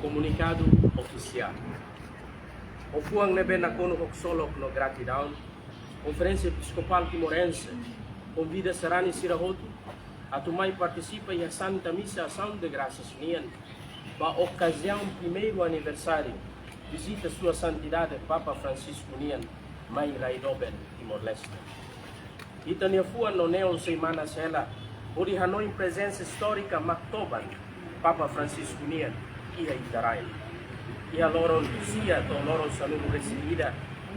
Comunicado oficial. O fuang nebe na kono hoksolok no gratidão, Conferência Episcopal Timorense convida Sarani Sirahotu a tomar participa em a Santa Missa Ação de Graças União, para a ocasião primeiro aniversário, visita Sua Santidade Papa Francisco União, Mãe Raidoben, Timor-Leste. Itania fuan no neon semana sela, ori Hanoi presença histórica Mactoban, Papa Francisco União, ia Itarai. E a loron sia to loron saludo recebida,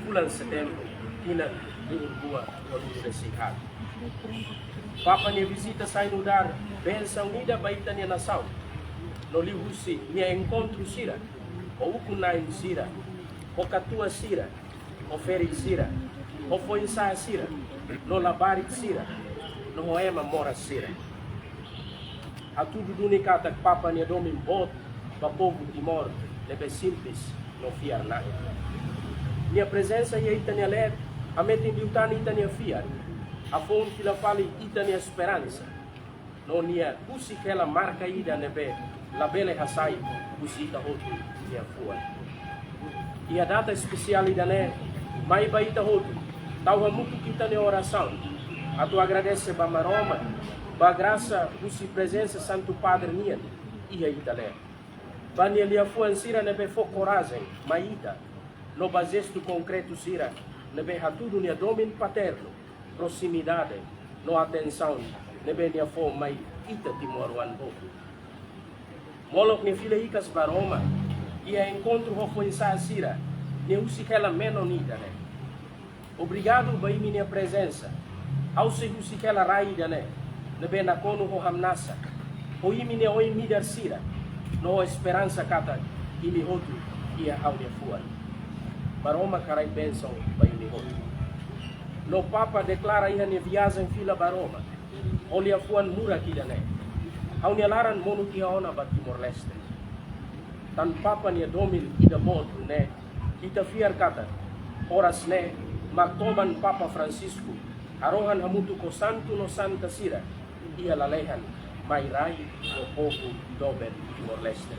bulan setembro, tina de Uruguai, o universidade. Papa nia visita sai no dar, benção unida baita nia nação. No liusi nia encontro sira, o ukunai sira, o katua sira, o feri sira, o foinsa sira, no labarik sira, no hoema mora sira. A tudo dunicata Papa nia domin bot, para o povo de Timor, nebe simples, não fiar nada. Minha presença e a Itania ler, a metem de Utani Itania fiar, a fonte que ela fala Itania esperança. Não nia, usi que ela marca ida nebe, la bele hasai, usi ita outro, minha fua. E a data especial ida né, mai baita outro, tau hamutu kita ne oração. A tu agradece ba maroma, ba graça, usi presença Santo Padre nia, e a ita ler. Bani ali a fuan sira nebe fo coragem, maida, no basesto concreto sira, nebe hatudo nia domin paterno, proximidade, no atenção, nebe nia fo mai ita Timor wan boku. Molok ni fila ikas baroma, ia encontro ho fuan sa sira, ne usi kela menonida ne. Obrigado bai minha presença, ao se usi kela raida ne, nebe na kono ho hamnasa, ho imine oi midar sira, no esperança kata ini hotu ia audia fuan. Baroma carai pensam para ini hotu. No Papa declara ia ne viagem fila baroma. Olia fuan mura kidane. Aunia laran monu tia ona ba Timor-Leste. Tan Papa nia domil ida botu ne. Ita fiar kata. Horas ne maktoban Papa Francisco. Arohan hamutu ko santo no santa sira. Ia lalehan. Mai rai o povo doben Timor-Leste.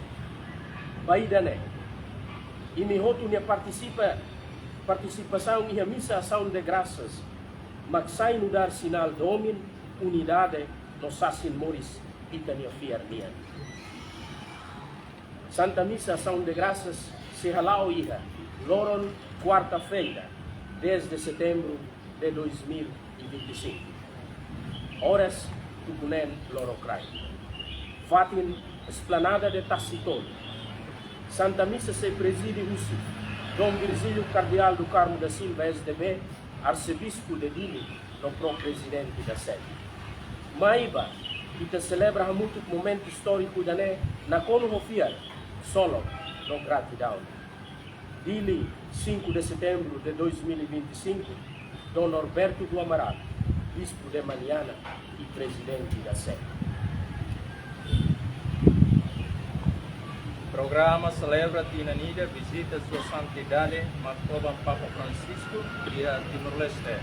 Baida ne, ini hotu nia participação e a missa ação de graças, maksai no dar sinal domin, unidade, no sasin moris, itania fiar nia. Santa Missa ação de graças se halau iha, loron quarta-feira, 10 de setembro de 2025. Horas Tucunen Lorocrai. Fatin, esplanada de Tacitol. Santa Missa se preside Russi. Dom Virgílio Cardeal do Carmo da Silva SDB, arcebispo de Dili, no pro-presidente da sede. Maiba, que celebra muito momento histórico da né, na Cono Rofiar, solo, no gratidão. Dili, 5 de setembro de 2025, Dom Norberto do Amaral, bispo de Maniana e presidente da sede. O programa celebra Tinanida visita Sua Santidade Mactoban Papa Francisco e a Timor-Leste.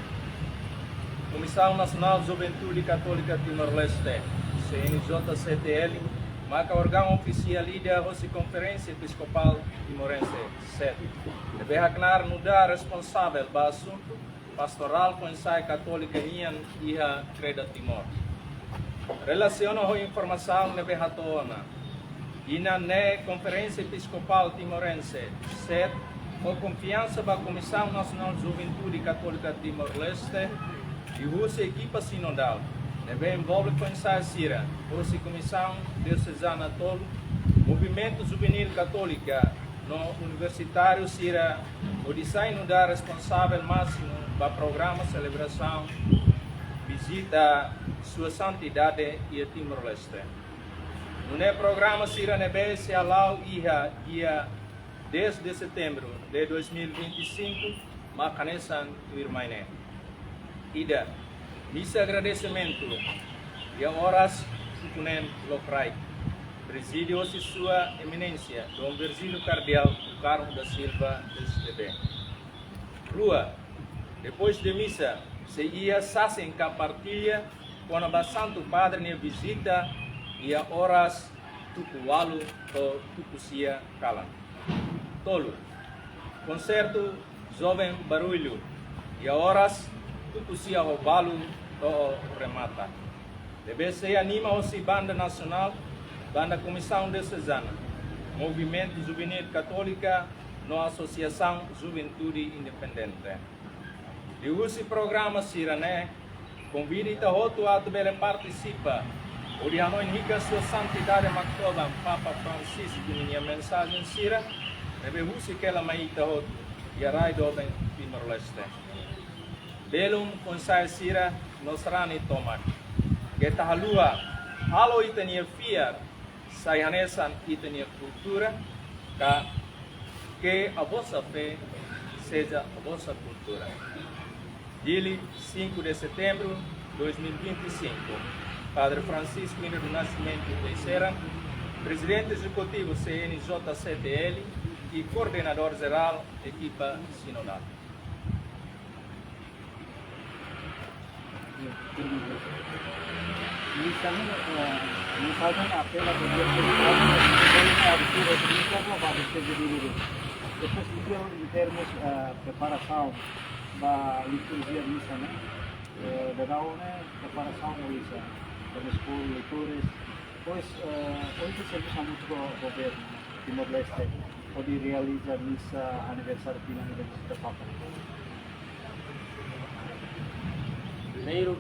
Comissão Nacional de Juventude Católica Timor-Leste, CNJ-CTL, marca órgão oficial da Conferência Episcopal Timorense, sede. Deve aclarar no dar responsável para o assunto pastoral com ensaio católica e a Creda Timor. Relaciona a informação nebe hatona. Ina ne Conferência Episcopal Timorense, SET, com confiança da Comissão Nacional de Juventude Católica Timor-Leste e a equipa sinodal. Nebe envolve com ensaio Sira, a Comissão Diocesana Tolo, Movimento Juvenil Católica, no Universitário Sira, o design da responsável máximo do programa celebração visita Sua Santidade e a Timor-Leste. No programa Sira Nebe se alau ia dia 10 de setembro de 2025, macanesan irmãine. Ida, missa agradecimento e horas tukunen lokrai. Presídio se Sua Eminência, Dom Virgílio Cardeal do Carmo da Silva SDB. Rua, depois de missa, se ia sassen com a partilha, quando o Santo Padre ne visita e a horas tuku walu to tuku sia kalan. Tolu, concerto jovem barulho e a horas tuku sia roubalo to remata. DBC anima o banda nacional, banda Comissão Diocesana, Movimento Juvenil Católica, no Associação Juventude Independente. E o programa Sirané, convida a outro ato para participar. O dia não indica sua santidade Mactoban, Papa Francisco, minha mensagem Sira, deve usi que ela maita outro, e a rai do Timor-Leste. Belum consai Sira, nos rani tomak. Kita halua, halo itania fiar, sayanesan itania cultura, que a vossa fé seja a vossa cultura. Dili, 5 de setembro de 2025, Padre Francisco Menino do Nascimento Teixeira, Presidente Executivo CNJ-CTL e Coordenador Geral, Equipa Sinodal. Misalnya apela a abertura depois em termos preparação da liturgia de missa, né? Preparação da missa, para expor leitores. Pois, hoje sempre são muito governo, Timor-Leste, pode realizar missa aniversário da Papa. Primeiro,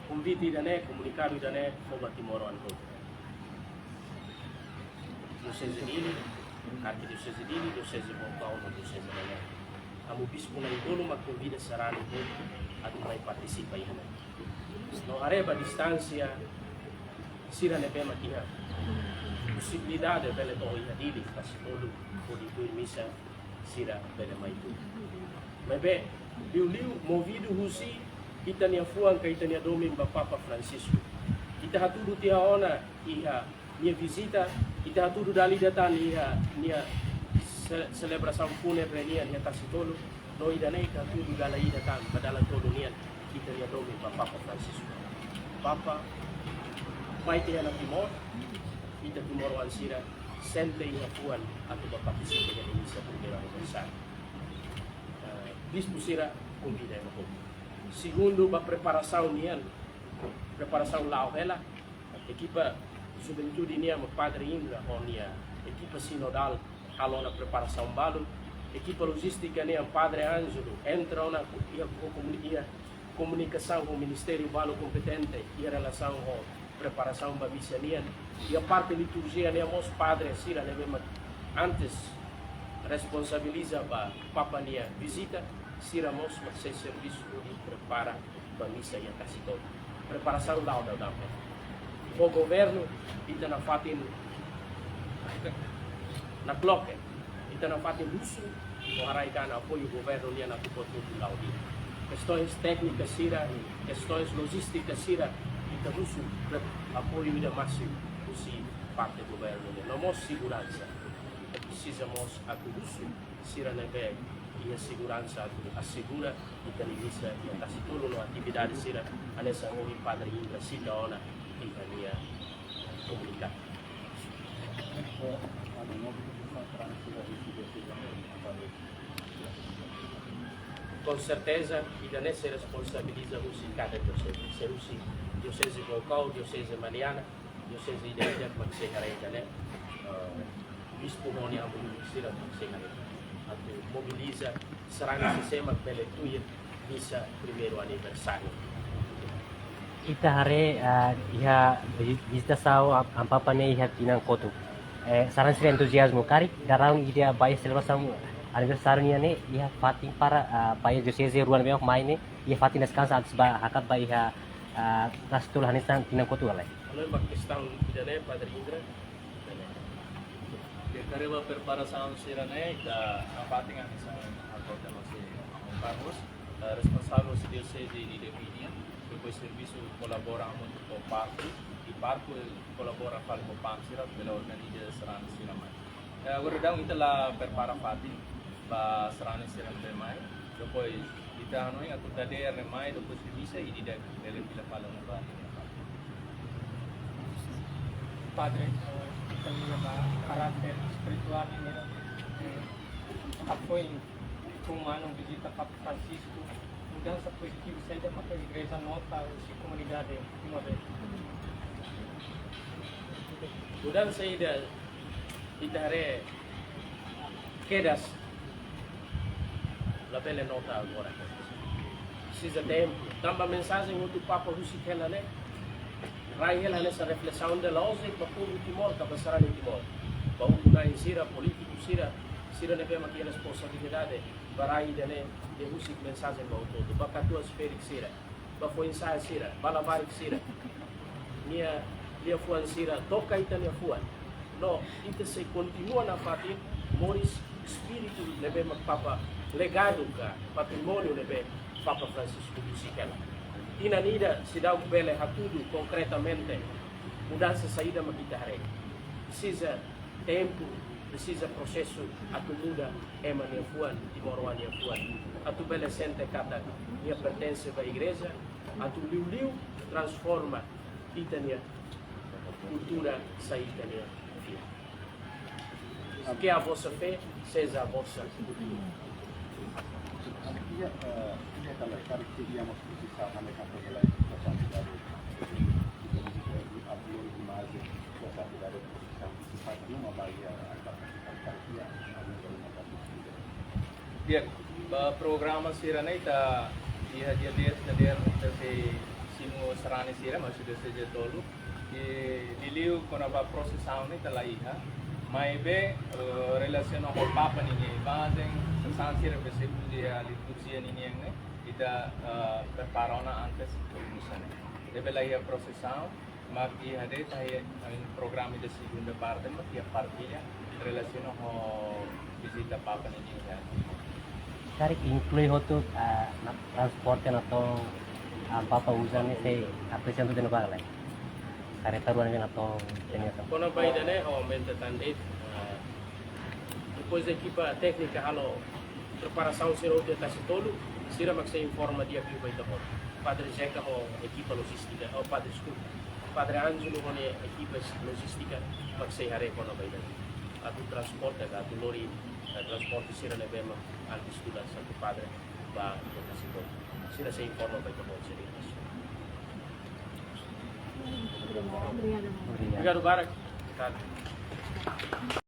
convite da comunicado da sobre Timor Anto. Diocese Dili, Arquidiocese Dili, Diocese Boncao, Diocese Mané. Amo bispo na Igolo, mas convida Sarani a vai participar aí. Não arreba distância, Sira ne bem aqui possibilidade de ver todo o Dili, mas todo pode ir missa Sira bem mais tudo. Mas bem, liu movido Rusi, kita nia fuang kita nia domin ba Papa Francisco. Kita hatudu tia ona iha nia visita, kita hatudu dali datan iha nia celebração fúnebre nia tasitolo, no ida nei hatudu dali datan padala todo nia kita nia domin ba Papa Francisco. Papa mai tia na Timor, kita Timor wan sira sente iha fuan atu ba participe de misa primeiro aniversário. Bispo Sira convida mo. Segundo, a preparação nian, preparação lá ela, equipa juventude nian, Padre Indra, onia, equipa sinodal, alona preparação balo, equipa logística nian, Padre Ângelo, entra na comunicação com o Ministério balo competente e relação com preparação da missa nian, e a parte liturgia nian, os padres Sira antes responsabiliza a Papa nia visita. Siramos mas serviço de prepara para missa e a todo. Preparação da aula também. O governo está na fatin na cloque, está na fatin luso, o haraikan apoio o governo ali na tudo lá o dia. Questões técnicas sira, questões logísticas sira, está luso apoio da máximo possível parte do governo. Não temos segurança, precisamos a luso sira neve e a segurança assegura e que a missa e a tudo na atividade sira a nessa hora Padre Indra sita ona e a minha comunicar. Com certeza, e da nessa responsabiliza o cada diocese. Se o diocese Boncao, diocese Mariana, diocese Ideia, mas se carrega, né? Bispo Monia, sira se carrega. Mobiliza será no sistema pela tua missa primeiro aniversário. Ita hari iha visitação ang Papa niya iha tinang koto. Saran sila entusiasmo kari darang ida bayi celebração aniversário niya ne iha fatin para bayi diocese ruan beok mai ne iha fatin descansa antes ba hakat ba iha rastul hanisan tinang koto alai. Ano yung mag-questão ida ne Padre Indra? Kareba preparação Sirane da apating ang isang acordo na si Carlos, responsável se diocese de Devinia, depois serviço colabora muito com o Parco, e Parco colabora com o Pansira pela organização Serana Siramai. Agora dá um itala prepara fatin para Serana Siramai, depois ita ano yang aku tadi remai depois serviço e tidak ele pila pala na ba. padre, kami ba karakter spiritual nila. Apoy kung anong bisita Papa Francisco, hanggang sa positibo sa ida maka-igreja nota si komunidade Timor-Leste. Mudan sa ida itare quedas la belle nota agora. Precisa tempo. Tamba mensagem muito Papa Rusikena, né? Rai ela nessa reflexão de loja para o Timor, para passar no Timor. Para o na insira político, sira ne pema que responsabilidade para aí de Rusik mensagem para o todo. Para catuas férias sira, para foi ensaio sira, para lavar sira. Dia fuan sira toca itania fuan. No, ita se continua na fatin moris espírito lebe Papa legado ka patrimônio lebe Papa Francisco Rusikena. Inanida se dá o bele tudo concretamente mudança saída makitare. Precisa tempo, precisa processo atu muda ema nia fuan Timor nia fuan. Atu bele sente kata nia pertence à igreja, atu liu transforma itania cultura saída nia fia. Que a vossa fé seja a vossa cultura. Tällä queríamos precisar manejar toda la responsabilidad de participar de uma bahia Dia programa sira na ita dia dia dari simo sarani sira masih saja tolu diliu kona ba processão ni tala iha mai be relação com papa ni bandeng sansira bese dia liturgia ni ne ita preparona antes misa ne debe la ia processão mas ia de tai programa de segunda parte mas ia partilha relação com visita papa ni ya. Kari inclui hotu na transporte na to papa usa ni se apresento de nova lai. Kari taruan na to tenia sa. Quando vai da né aumenta tanto. Depois a equipa técnica halo preparação será o detalhe todo, será que se informa dia que vai dar. Padre Zeca o equipa logística, o padre Scoop, padre Angelo o equipa logística, para se hare quando vai dar. A do transporte, a do lori, a transporte será levema al estudar santo padre va detalhe todo. Será se informa vai dar bom serviço. Obrigado, Barak.